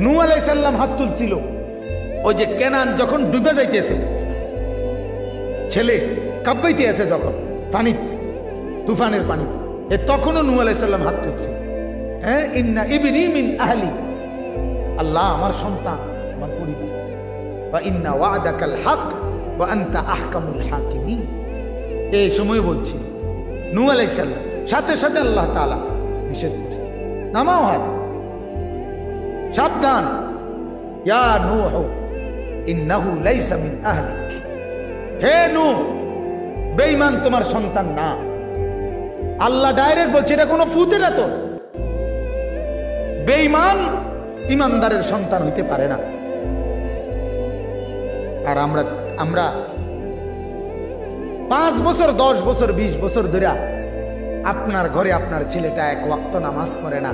নূহ আলাইহিস সালাম হাত তুলছিল, ওই যে কেনান যখন ডুবে যাইতেছে, ছেলে কাঁপাইতে আছে যখন পানিতে, তুফানের পানিতে, তখনও নূহ আলাইহিস সালাম হাত তুলছে। হ্যাঁ, ইন্না ইবনি মিন আহলি, আল্লাহ আমার সন্তান, আমার পরিবার। ওয়া ইন্না ওয়াদাকাল হক ওয়া আনতা আহকামুল হাকিমিন। এই সময় বলছি নূহ আলাইহিস সালাম, সাথে সাথে আল্লাহ তাআলা নিষেধ করেছে, নামাও হাত, সাবধান, ইয়া নূহ ইন্নাহু লাইসা মিন আহলিক, হে নূহ বেঈমান তোমার সন্তান না। আল্লাহ ডাইরেক্ট বলছে, এটা কোনো ফুতে না তো, বেঈমান ইমানদারের সন্তান হইতে পারে না। আর আমরা 5 বছর 10 বছর 20 বছর ধরে আপনার ঘরে আপনার ছেলেটা এক ওয়াক্ত নামাজ পড়ে না,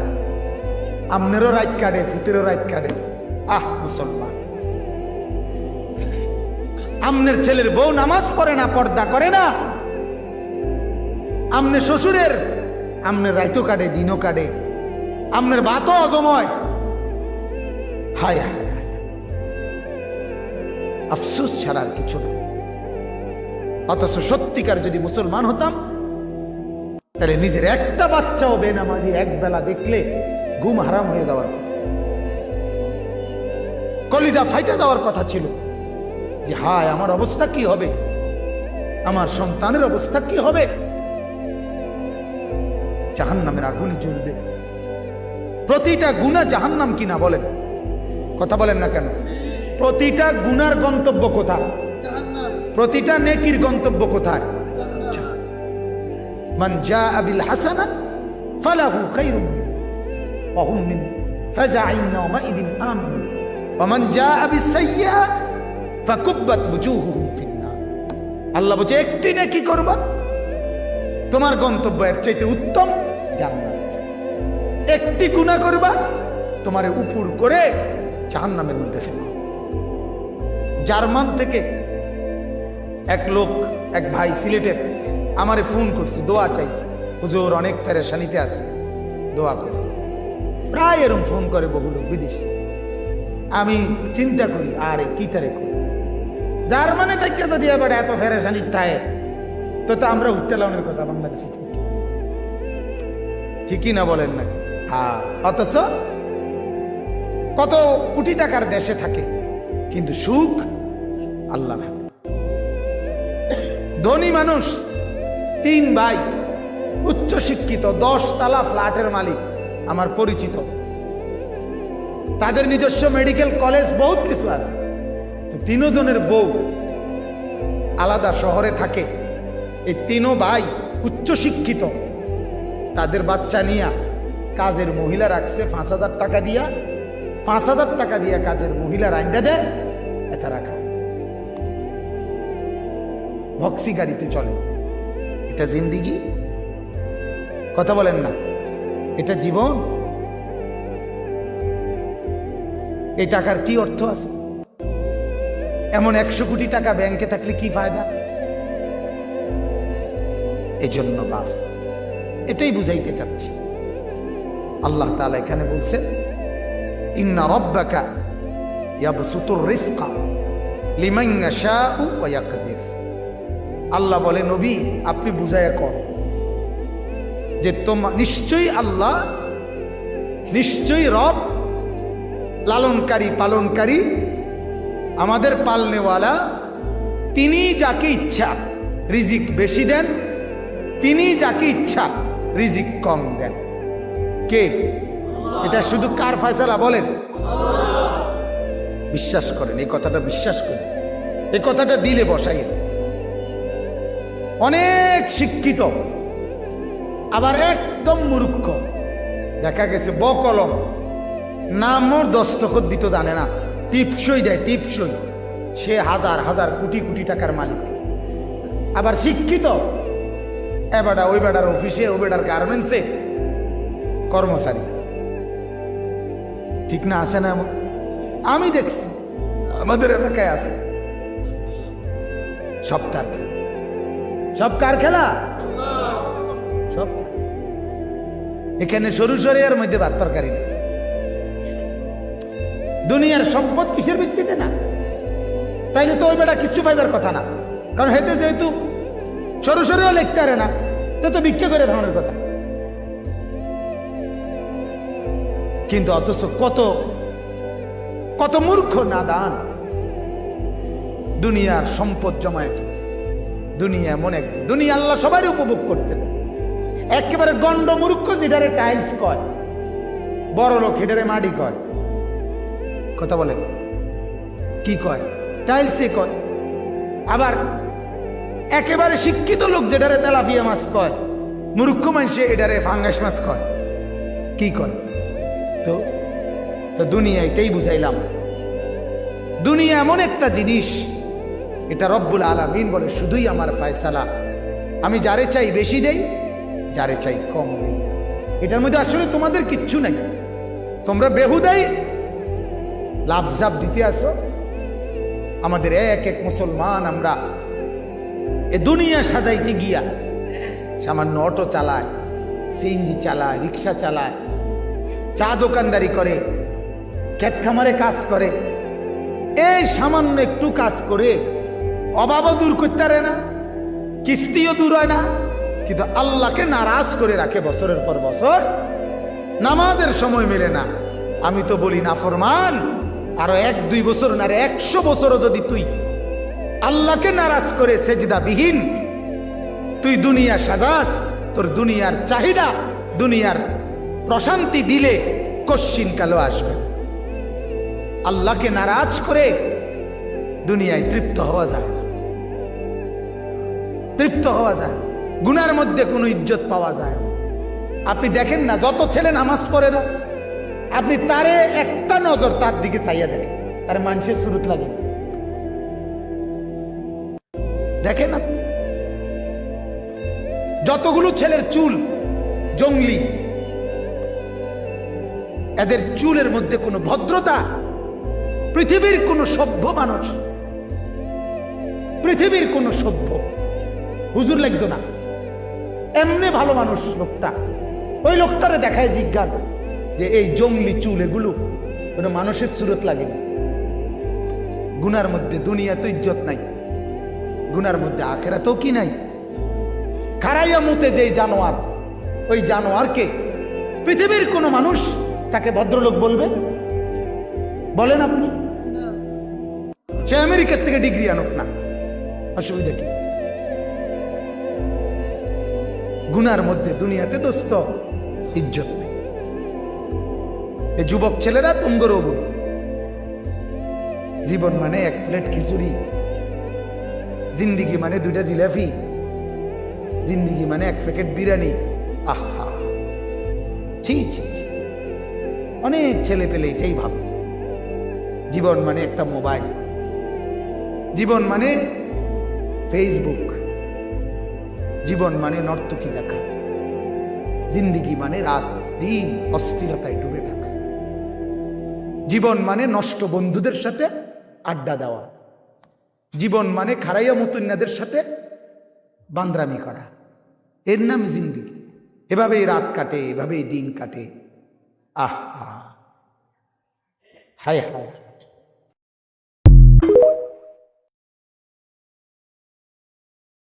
আমনেরও রাত কাটে, ফুতেরও রাত কাটে। আহ মুসলমান, আমনের ছেলের বউ নামাজ পড়ে না, পর্দা করে না, আমনে শ্বশুরের আমনের রাইতও কাটে, দিনও কাটে, আমনের ভাতও অজময়। হায় হায় হায়, আফসোস ছাড়া আর কিছু না। অথচ সত্যিকার যদি মুসলমান হতাম, তাহলে নিজের একটা বাচ্চাও বেনামাজি এক বেলা দেখলে ঘুম হারাম হয়ে যাওয়ার কথা, কলিজা ফাইটা যাওয়ার কথা ছিল, যে হায় আমার অবস্থা কি হবে, আমার সন্তানের অবস্থা কি হবে, জাহান্নামের আগুনে জ্বলবে। প্রতিটা গুনাহ জাহান্নাম কিনা বলেন, কথা বলেন না কেন? প্রতিটা গুনার গন্তব্য কোথায়? প্রতিটা নেকির গন্তব্য কোথায়? মান জাআ বিল হাসানা ফালাহু খায়রুম ওয়া হুম মিন ফাযাইন ইয়াওমাইদিন আমিনুন ওয়া মান জাআ বিস সাইয়্যা ফাকুব্বাত ওয়ুজুহুহুম ফিন নার। আল্লাহ বলে, একটি নেকি করবা, তোমার গন্তব্য এর চাইতে উত্তম জান্নাত। একটি গুনাহ করবা, তোমারে উপর করে জাহান্নামের মধ্যে ফেলা। জার্মান থেকে এক লোক, এক ভাই সিলেটের, আমারে ফোন করছে, দোয়া চাইছে, হুজুর অনেক পেরেশানিতে আছে, দোয়া করে। প্রায় এরকম ফোন করে বহু লোক বিদেশি। আমি চিন্তা করি, আরে কি তারে করি, জার্মানে থেকে যদি এবার এত পেরেশানি থাকে, তো আমরা উত্তেলনের কথা বাংলাদেশে ঠিকই না বলেন না? হ্যাঁ, অথচ কত কোটি টাকার দেশে থাকে, কিন্তু সুখ আল্লাহর হাতে। ধনী মানুষ, 3 ভাই, উচ্চ শিক্ষিত, 10 তলা ফ্ল্যাটের মালিক, আমার পরিচিত, তাদের নিজস্ব মেডিকেল কলেজ, বহুত কিছু আছে। তো 3 জনের বউ আলাদা শহরে থাকে। এই 3 ভাই উচ্চ শিক্ষিত, তাদের বাচ্চা নিয়ে কাজের মহিলা রাখছে 5,000 টাকা দিয়া, 5,000 টাকা দিয়া কাজের মহিলা রাইন্দা দেয়, এটা রাখা ভক্সি গাড়িতে চলে। এটা জিন্দিগি? কথা বলেন না, এটা জীবন? এই টাকার কি অর্থ আছে? এমন 100 কোটি টাকা ব্যাংকে থাকলে কি ফায়দা? এজন্য বাপ, এটাই বুঝাইতে চাচ্ছি। আল্লাহ তাআলা এখানে বলছেন, ইন্না রাব্বাকা ইয়াবসুতুর রিজকা লিমান ইয়াশাউ ওয়া ইয়াকদির। আল্লাহ বলে, নবী আপনি বুঝাইয়া কর যে নিশ্চয়ই আল্লাহ, নিশ্চয়ই রব, লালনকারী পালনকারী, আমাদের পালনেওয়ালা, তিনি যাকে ইচ্ছা রিজিক বেশি দেন, তিনি যাকে ইচ্ছা রিজিক কম দেন। কে? এটা শুধু কার ফয়সালা বলেন? বিশ্বাস করেন, এই কথাটা বিশ্বাস করেন, এই কথাটা দিলে বসাই। অনেক শিক্ষিত আবার একদম মূর্খ, দেখা গেছে বকলম, নামর দস্তখত দিতে জানে না, টিপসই দেয়, টিপসই, সে হাজার হাজার কোটি কোটি টাকার মালিক। আবার শিক্ষিত, এ বেটা ওই বেটার অফিসে, ওই বেটার গার্মেন্টসে কর্মচারী। ঠিক না? আছে না? আমি দেখছি, আমাদের এলাকায় আছে। সব তার খেলা, সব কার খেলা? সব। এখানে সরু সরিয়ার মধ্যে ভাত তরকারি না, দুনিয়ার সম্পদ কিসের ভিত্তিতে না? তাইলে তো ওই বেটা কিচ্ছু পাইবার কথা না, কারণ হেতে যেহেতু সরাসরিও লিখতে পারে না, তো ভিক্ষা করে ধারণের কথা। কিন্তু অথচ কত কত মূর্খ নাদান দুনিয়ার সম্পদ জমায় ফেলছে। দুনিয়া এমন এক, দুনিয়া আল্লাহ সবাই উপভোগ করতে দেয়। একেবারে গন্ড মূর্খ যেটারে টাইলস কয়, বড় লোক হেটারে মাটি কয়, কথা বলে কি কয়? টাইলসে কয়। আবার একেবারে শিক্ষিত লোক যেটারে তেলাপিয়া মাছ কয়, মূর্খ মানুষে এটারে ফাঙ্গাস মাছ কয়, কি কয়? তো দুনিয়া এটাই বুঝাইলাম। দুনিয়া এমন একটা জিনিস, এটা রব্বুল আলামিন বলে শুধুই আমার ফয়সালা, আমি যারে চাই বেশি দেই, যারে চাই কম দেই। এটার মধ্যে আসলে তোমাদের কিচ্ছু নাই, তোমরা বেহুদাই লাভঝাপ দিতে আসো। আমাদের এক এক মুসলমান আমরা এ দুনিয়া সাজাইতে গিয়া সামান্য অটো চালায়, সিএনজি চালায়, রিক্সা চালায়, চা দোকানদারি করে, ক্ষেত খামারে কাজ করে। এই সামান্য একটু কাজ করে অভাবও দূর করতে পারে না, কিস্তিও দূর হয় না, কিন্তু আল্লাহকে নারাজ করে রাখে বছরের পর বছর। নামাজের সময় মেলে না। আমি তো বলি নাফরমান, আরো 1-2 বছর না, 100 বছরও যদি তুই আল্লাহকে নারাজ করে সেজদা বিহীন তুই দুনিয়া সাজাস, তোর দুনিয়ার চাহিদা, দুনিয়ার প্রশান্তি দিলে কশ্চিন কালো আসবে। আল্লাহকে নারাজ করে দুনিয়ায় তৃপ্ত হওয়া যায় না, তৃপ্ত হওয়া যায়। গুনার মধ্যে কোনো ইজ্জত পাওয়া যায়। আপনি দেখেন না, যত ছেলে নামাজ পড়ে না, আপনি তারে একটা নজর তার দিকে চাইয়া দেখেন, তার মানুষের সুরত লাগে। দেখেন আপনি যতগুলো ছেলের চুল জঙ্গলি, এদের চুলের মধ্যে কোনো ভদ্রতা, পৃথিবীর কোন সভ্য মানুষ, পৃথিবীর কোন সভ্য হুজুর লাগতো না, এমনি ভালো মানুষ লোকটা। ওই লোকটারে দেখায় জিজ্ঞাসা যে এই জঙ্গলি চুল এগুলো কোনো মানুষের সুরত লাগে। গুনার মধ্যে দুনিয়া তো ইজ্জত নাই, গুনার মধ্যে আখেরাতেও কি নাই। খারাইয়া মুতে যে জানোয়ার, ওই জানোয়ারকে পৃথিবীর কোন মানুষ তাকে ভদ্রলোক বলবে? বলেন আপনি? সে আমেরিকার থেকে ডিগ্রি আনুক না, অসুবিধা কি? গুনার মধ্যে দুনিয়াতে দোস্ত ইজ্জত নেই। এই যুবক ছেলেরা তুমগরও বল, জীবন মানে 1 প্লেট খিচুড়ি, জিন্দিগি মানে 2টা জিলাপি, জিন্দিগি মানে 1 প্যাকেট বিরিয়ানি। আহা, ঠিক। অনেক ছেলে পেলে এটাই ভাবে জীবন মানে একটা মোবাইল, জীবন মানে ফেসবুক, জীবন মানে নর্তকী দেখা, জিন্দিগি মানে রাত দিন অস্থিরতায় ডুবে থাকা, জীবন মানে নষ্ট বন্ধুদের সাথে আড্ডা দেওয়া, জীবন মানে খারাইয়া মতুন্নাদের সাথে বান্দরামি করা, এর নাম জিন্দিগি। এভাবেই রাত কাটে, এভাবেই দিন কাটে। আহা, হায় হায়।